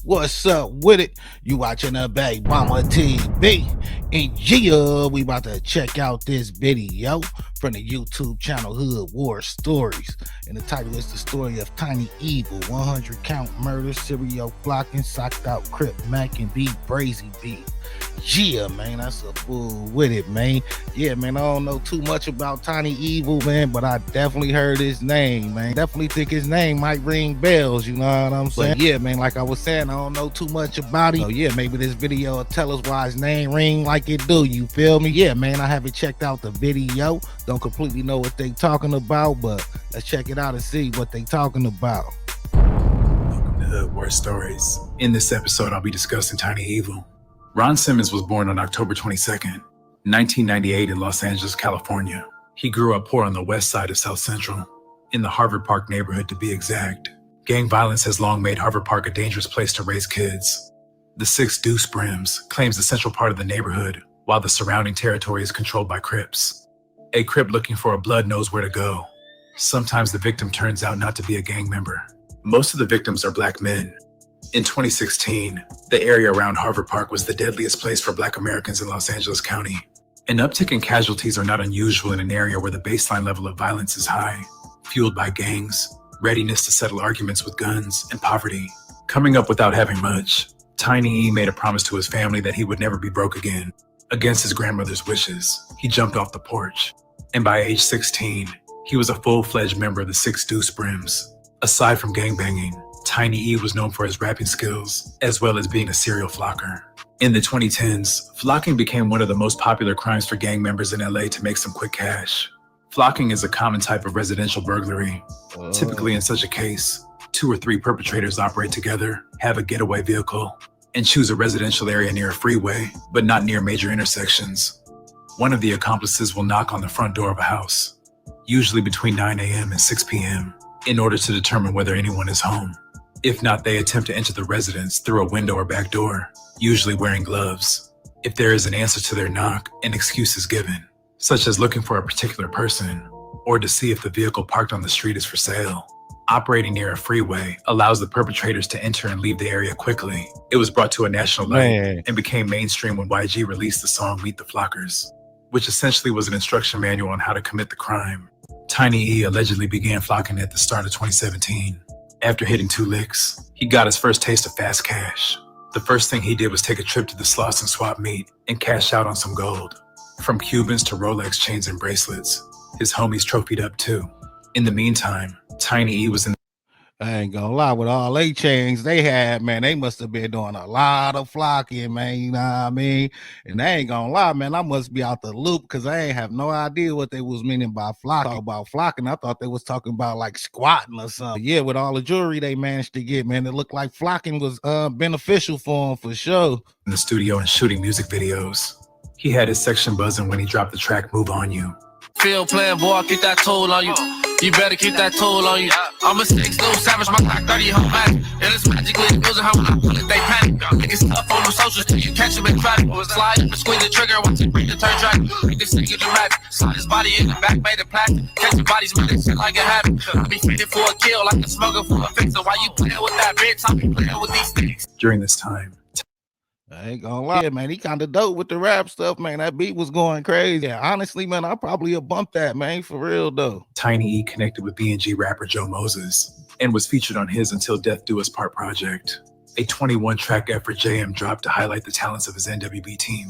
What's up with it? You watching the Baby Mama TV. And yeah, we about to check out this video from the YouTube channel Hood War Stories. And the title is the story of Tiny Evil, 100 count murder, serial flocking, socked out Crip, Mac, and B-Brazy beat. Yeah, man, that's a fool with it, man. Yeah, man, I don't know too much about Tiny Evil, man, but I definitely heard his name, man. Definitely think his name might ring bells, you know what I'm saying? But yeah, man, like I was saying, I don't know too much about him. So yeah, maybe this video will tell us why his name ring like it do, you feel me? Yeah, man, I haven't checked out the video. Don't completely know what they talking about, but let's check it out and see what they talking about. Welcome to Hood War Stories. In this episode, I'll be discussing Tiny Evil. Ron Simmons was born on October 22nd, 1998 in Los Angeles, California. He grew up poor on the west side of South Central, in the Harvard Park neighborhood to be exact. Gang violence has long made Harvard Park a dangerous place to raise kids. The Six Deuce Brims claims the central part of the neighborhood, while the surrounding territory is controlled by Crips. A Crip looking for a blood knows where to go. Sometimes the victim turns out not to be a gang member. Most of the victims are black men. In 2016, the area around Harvard Park was the deadliest place for Black Americans in Los Angeles County. An uptick in casualties are not unusual in an area where the baseline level of violence is high, fueled by gangs, readiness to settle arguments with guns, and poverty. Coming up without having much, Tiny E made a promise to his family that he would never be broke again. Against his grandmother's wishes, he jumped off the porch, and by age 16, he was a full-fledged member of the Six Deuce Brims. Aside from gangbanging, Tiny E was known for his rapping skills, as well as being a serial flocker. In the 2010s, flocking became one of the most popular crimes for gang members in LA to make some quick cash. Flocking is a common type of residential burglary. Typically in such a case, 2 or 3 perpetrators operate together, have a getaway vehicle, and choose a residential area near a freeway, but not near major intersections. One of the accomplices will knock on the front door of a house, usually between 9 a.m. and 6 p.m., in order to determine whether anyone is home. If not, they attempt to enter the residence through a window or back door, usually wearing gloves. If there is an answer to their knock, an excuse is given, such as looking for a particular person, or to see if the vehicle parked on the street is for sale. Operating near a freeway allows the perpetrators to enter and leave the area quickly. It was brought to a national light and became mainstream when YG released the song Meet the Flockers, which essentially was an instruction manual on how to commit the crime. Tiny E allegedly began flocking at the start of 2017. After hitting 2 licks, he got his first taste of fast cash. The first thing he did was take a trip to the slots and swap meet and cash out on some gold. From Cubans to Rolex chains and bracelets, his homies trophied up too. In the meantime, Tiny E was in I ain't gonna lie, with all they chains they had, man, they must have been doing a lot of flocking, man, you know what I mean? And they ain't gonna lie, man, I must be out the loop because I ain't have no idea what they was meaning by flocking. About flocking, I thought they was talking about like squatting or something. Yeah, with all the jewelry they managed to get, man, it looked like flocking was beneficial for them for sure. In the studio and shooting music videos. He had his section buzzing when he dropped the track Move On You. Field playing, boy, keep that toll on you. You better keep that toll on you. I'm a 6 little savage, my clock 30 home back. And it's magically losing how when I pull it, they panic. Niggas stuff on them socials till you catch them in traffic. Slide, squeeze the trigger, once you bring the turn track. Make this nigga dramatic. Slide his body in the back, made of plastic. Catch the bodies with this shit like a habit. I be fitted for a kill, like a smoker for a fixer. Why you playing with that bitch? I be playing with these things. During this time, I ain't gonna lie, man, he kind of dope with the rap stuff, man. That beat was going crazy. Yeah, honestly, man, I probably have bumped that, man, for real, though. Tiny E connected with B&G rapper Joe Moses and was featured on his Until Death Do Us Part project, a 21-track effort JM dropped to highlight the talents of his NWB team.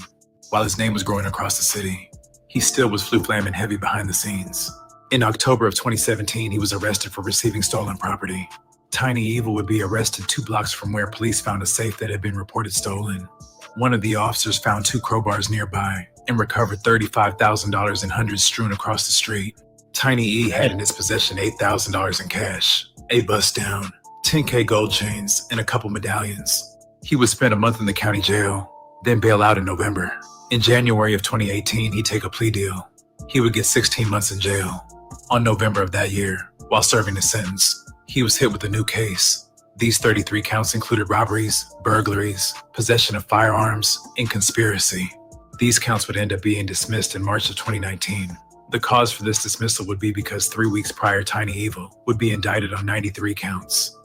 While his name was growing across the city, he still was flu-flamming heavy behind the scenes. In October of 2017, he was arrested for receiving stolen property. Tiny Evil would be arrested 2 blocks from where police found a safe that had been reported stolen. One of the officers found 2 crowbars nearby and recovered $35,000 in hundreds strewn across the street. Tiny E had in his possession $8,000 in cash, a bust down, 10K gold chains, and a couple medallions. He would spend a month in the county jail, then bail out in November. In January of 2018, he'd take a plea deal. He would get 16 months in jail. On November of that year, while serving his sentence, he was hit with a new case. These 33 counts included robberies, burglaries, possession of firearms, and conspiracy. These counts would end up being dismissed in March of 2019. The cause for this dismissal would be because 3 weeks prior, Tiny Evil would be indicted on 93 counts.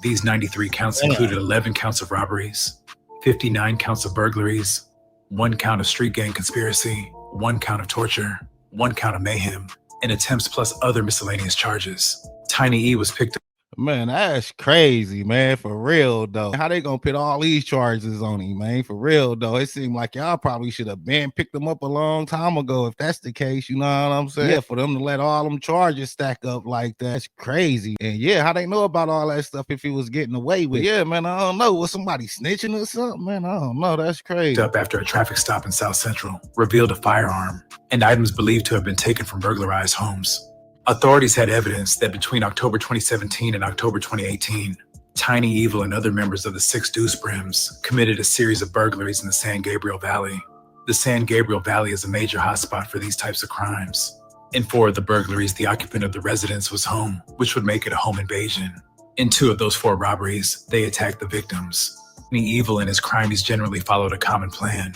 These 93 counts included 11 counts of robberies, 59 counts of burglaries, 1 count of street gang conspiracy, 1 count of torture, 1 count of mayhem, and attempts plus other miscellaneous charges. Tiny E was picked up. Man, that's crazy, man. For real, though. How they gonna put all these charges on him, man? For real, though. It seemed like y'all probably should have been picked them up a long time ago if that's the case. You know what I'm saying? Yeah, for them to let all them charges stack up like that's crazy. And yeah, how they know about all that stuff if he was getting away with it? Yeah, man, I don't know. Was somebody snitching or something? Man, I don't know. That's crazy. Up after a traffic stop in South Central revealed a firearm and items believed to have been taken from burglarized homes. Authorities had evidence that between October 2017 and October 2018, Tiny Evil and other members of the Six Deuce Brims committed a series of burglaries in the San Gabriel Valley. The San Gabriel Valley is a major hotspot for these types of crimes. In 4 of the burglaries, the occupant of the residence was home, which would make it a home invasion. In 2 of those 4 robberies, they attacked the victims. Tiny Evil and his crimies generally followed a common plan.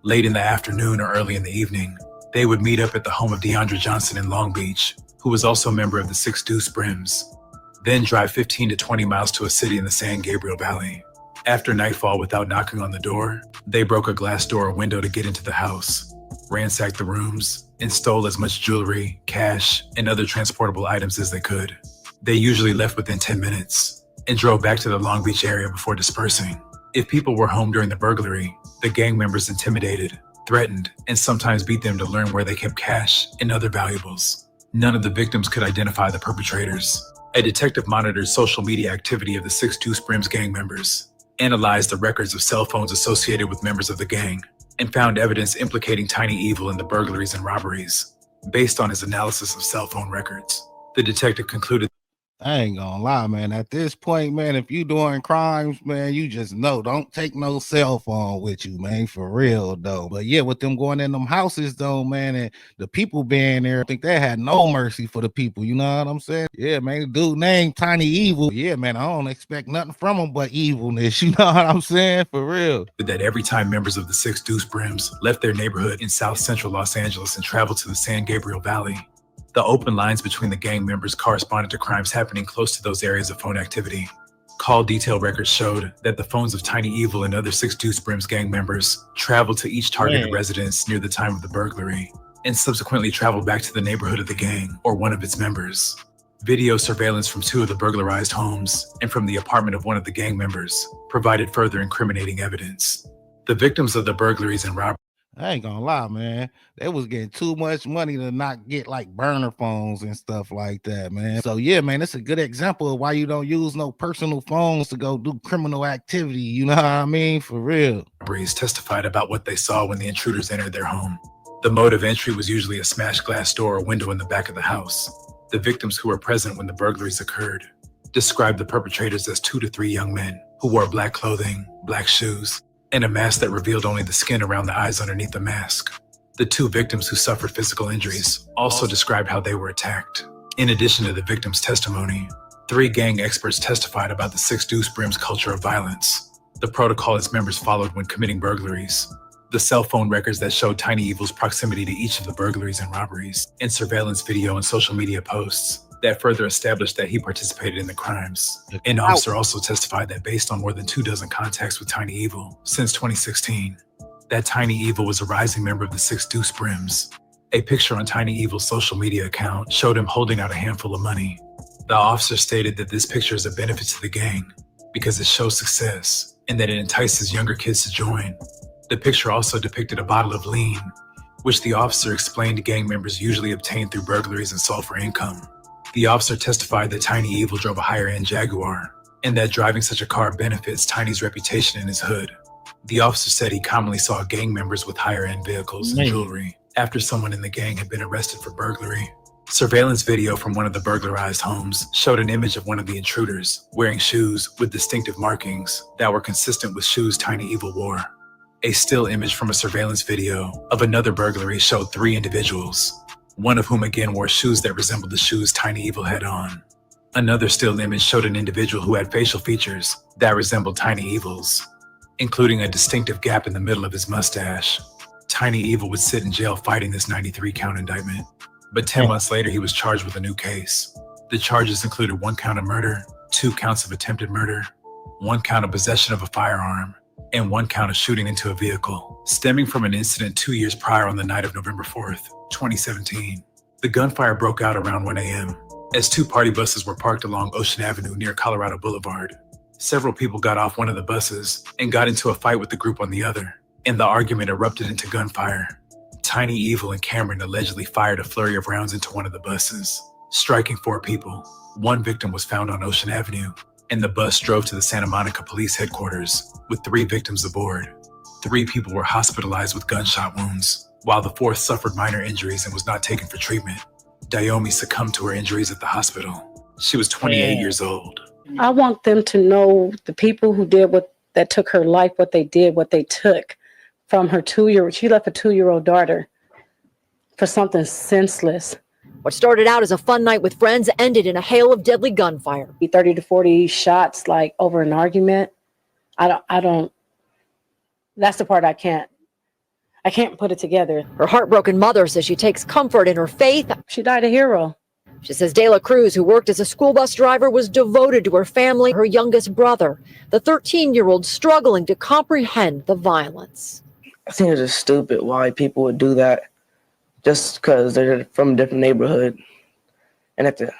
Late in the afternoon or early in the evening, they would meet up at the home of DeAndre Johnson in Long Beach, who was also a member of the Six Deuce Brims, then drive 15 to 20 miles to a city in the San Gabriel Valley. After nightfall, without knocking on the door, they broke a glass door or window to get into the house, ransacked the rooms, and stole as much jewelry, cash, and other transportable items as they could. They usually left within 10 minutes and drove back to the Long Beach area before dispersing. If people were home during the burglary, the gang members intimidated, threatened, and sometimes beat them to learn where they kept cash and other valuables. None of the victims could identify the perpetrators. A detective monitored social media activity of the Six Deuce Brims gang members, analyzed the records of cell phones associated with members of the gang, and found evidence implicating Tiny Evil in the burglaries and robberies. Based on his analysis of cell phone records, the detective concluded, I ain't gonna lie, man. At this point, man, if you doing crimes, man, you just know, don't take no cell phone with you, man, for real, though. But yeah, with them going in them houses, though, man, and the people being there, I think they had no mercy for the people, you know what I'm saying? Yeah, man, the dude named Tiny Evil. Yeah, man, I don't expect nothing from him but evilness, you know what I'm saying? For real. that every time members of the Six Deuce Brims left their neighborhood in South Central Los Angeles and traveled to the San Gabriel Valley, the open lines between the gang members corresponded to crimes happening close to those areas of phone activity. Call detail records showed that the phones of Tiny Evil and other Six Deuce Brims gang members traveled to each targeted residence near the time of the burglary and subsequently traveled back to the neighborhood of the gang or one of its members. Video surveillance from 2 of the burglarized homes and from the apartment of one of the gang members provided further incriminating evidence. The victims of the burglaries and robberies. I ain't gonna lie, man. They was getting too much money to not get like burner phones and stuff like that, man. So yeah, man, it's a good example of why you don't use no personal phones to go do criminal activity. You know what I mean? For real. Robberies testified about what they saw when the intruders entered their home. The mode of entry was usually a smashed glass door or window in the back of the house. The victims who were present when the burglaries occurred described the perpetrators as 2 to 3 young men who wore black clothing, black shoes, and a mask that revealed only the skin around the eyes underneath the mask. The 2 victims who suffered physical injuries also described how they were attacked. In addition to the victims' testimony, 3 gang experts testified about the Six Deuce Brims culture of violence, the protocol its members followed when committing burglaries, the cell phone records that showed Tiny Evil's proximity to each of the burglaries and robberies, and surveillance video and social media posts that further established that he participated in the crimes. An officer also testified that based on more than 24 contacts with Tiny Evil since 2016, that Tiny Evil was a rising member of the Six Deuce Brims. A picture on Tiny Evil's social media account showed him holding out a handful of money. The officer stated that this picture is a benefit to the gang because it shows success and that it entices younger kids to join. The picture also depicted a bottle of lean, which the officer explained gang members usually obtained through burglaries and sold for income. The officer testified that Tiny Evil drove a higher-end Jaguar, and that driving such a car benefits Tiny's reputation in his hood. The officer said he commonly saw gang members with higher-end vehicles and jewelry after someone in the gang had been arrested for burglary. Surveillance video from one of the burglarized homes showed an image of one of the intruders wearing shoes with distinctive markings that were consistent with shoes Tiny Evil wore. A still image from a surveillance video of another burglary showed 3 individuals, one of whom again wore shoes that resembled the shoes Tiny Evil had on. Another still image showed an individual who had facial features that resembled Tiny Evil's, including a distinctive gap in the middle of his mustache. Tiny Evil would sit in jail fighting this 93-count indictment, but 10 months later he was charged with a new case. The charges included 1 count of murder, 2 counts of attempted murder, 1 count of possession of a firearm, and 1 count of shooting into a vehicle, stemming from an incident 2 years prior on the night of November 4th, 2017. The gunfire broke out around 1 a.m. as 2 party buses were parked along Ocean Avenue near Colorado Boulevard. Several people got off one of the buses and got into a fight with the group on the other, and the argument erupted into gunfire. Tiny Evil and Cameron allegedly fired a flurry of rounds into one of the buses, striking 4 people. 1 victim was found on Ocean Avenue, and the bus drove to the Santa Monica Police Headquarters with 3 victims aboard. 3 people were hospitalized with gunshot wounds, while the 4th suffered minor injuries and was not taken for treatment. Diomi succumbed to her injuries at the hospital. She was 28 years old. I want them to know, the people who did that took her life, what they did, what they took from her 2-year-old. She left a 2-year-old daughter for something senseless. What started out as a fun night with friends ended in a hail of deadly gunfire. 30 to 40 shots, like over an argument. I don't, that's the part I can't put it together. Her heartbroken mother says she takes comfort in her faith. She died a hero. She says De La Cruz, who worked as a school bus driver, was devoted to her family, her youngest brother, the 13-year-old struggling to comprehend the violence. I think it's just stupid why people would do that just because they're from a different neighborhood and have to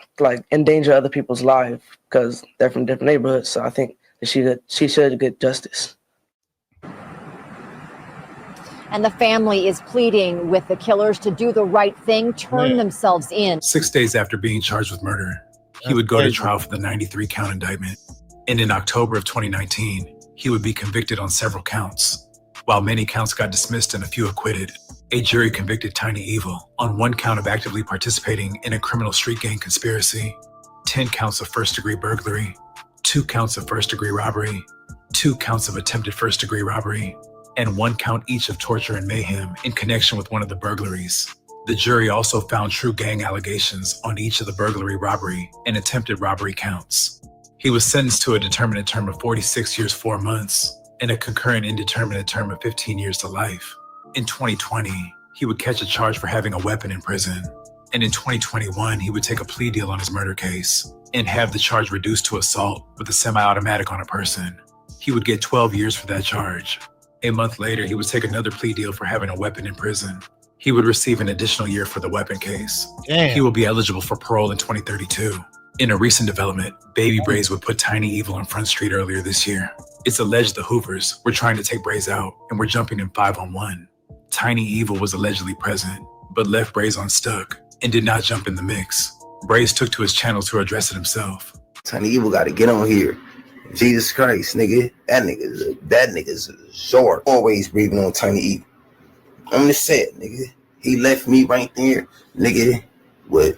endanger other people's lives because they're from different neighborhoods. So I think that she should get justice. And the family is pleading with the killers to do the right thing, turn themselves in. 6 days after being charged with murder, he would go to trial for the 93-count indictment. And in October of 2019, he would be convicted on several counts. While many counts got dismissed and a few acquitted, a jury convicted Tiny Evil on 1 count of actively participating in a criminal street gang conspiracy, 10 counts of first-degree burglary, 2 counts of first-degree robbery, 2 counts of attempted first-degree robbery, and 1 count each of torture and mayhem in connection with one of the burglaries. The jury also found true gang allegations on each of the burglary, robbery, and attempted robbery counts. He was sentenced to a determinate term of 46 years, 4 months, and a concurrent indeterminate term of 15 years to life. In 2020, he would catch a charge for having a weapon in prison. And in 2021, he would take a plea deal on his murder case and have the charge reduced to assault with a semi-automatic on a person. He would get 12 years for that charge. A month later, he would take another plea deal for having a weapon in prison. He would receive an additional year for the weapon case. Damn. He will be eligible for parole in 2032. In a recent development, B-Brazy would put Tiny Evil on Front Street earlier this year. It's alleged the Hoovers were trying to take Brazy out and were jumping in 5-on-1. Tiny Evil was allegedly present, but left Brazy unstuck and did not jump in the mix. Brazy took to his channel to address it himself. Tiny Evil got to get on here. Jesus Christ, nigga. That nigga's short. Always breathing on Tiny Evil. I'm just saying, nigga. He left me right there, nigga, with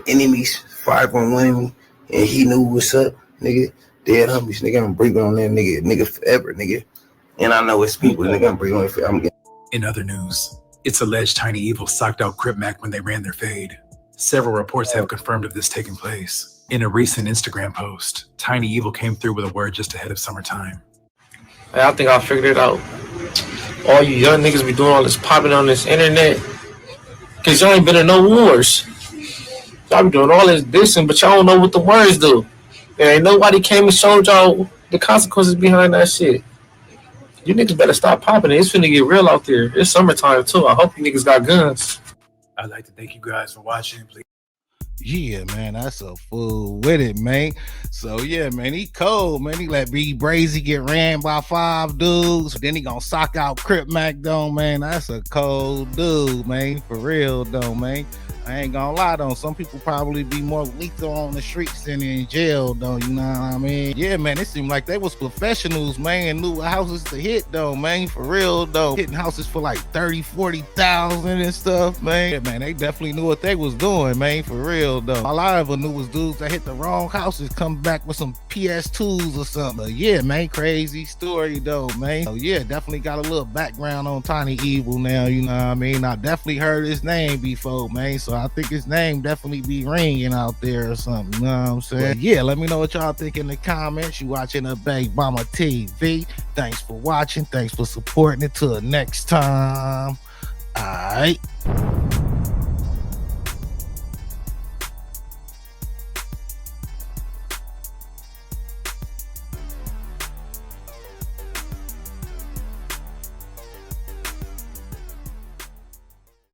enemies 5-on-1 me, and he knew what's up, nigga. Dead homies, nigga. I'm breathing on that nigga forever, nigga. And I know it's people, nigga. I'm breathing on it forever. In other news, it's alleged Tiny Evil socked out Crip when they ran their fade. Several reports have confirmed of this taking place. In a recent Instagram post, Tiny Evil came through with a word just ahead of summertime. I think I figured it out. All you young niggas be doing all this popping on this internet because y'all ain't been in no wars. Y'all be doing all this dissing, but y'all don't know what the words do. There ain't nobody came and showed y'all the consequences behind that shit. You niggas better stop popping it. It's finna get real out there. It's summertime too. I hope you niggas got guns. I'd like to thank you guys for watching. Please. Yeah, man, that's a fool with it, man. So yeah, man, he cold, man. He let B-Brazy get ran by 5 dudes. Then he gonna sock out Crip though, man. That's a cold dude, man. For real though, man. I ain't gonna lie though, some people probably be more lethal on the streets than in jail though, you know what I mean? Yeah, man, it seemed like they was professionals, man, and knew what houses to hit though, man, for real though. Hitting houses for like 30, 40,000 and stuff, man. Yeah, man, they definitely knew what they was doing, man, for real though. All I ever knew was dudes that hit the wrong houses come back with some PS2s or something. But yeah, man, crazy story though, man. So yeah, definitely got a little background on Tiny Evil now, you know what I mean? I definitely heard his name before, man, so I think his name definitely be ringing out there or something, you know what I'm saying? But yeah, let me know what y'all think in the comments. You watching the B-Brazy TV. Thanks for watching. Thanks for supporting. Until next time. All right.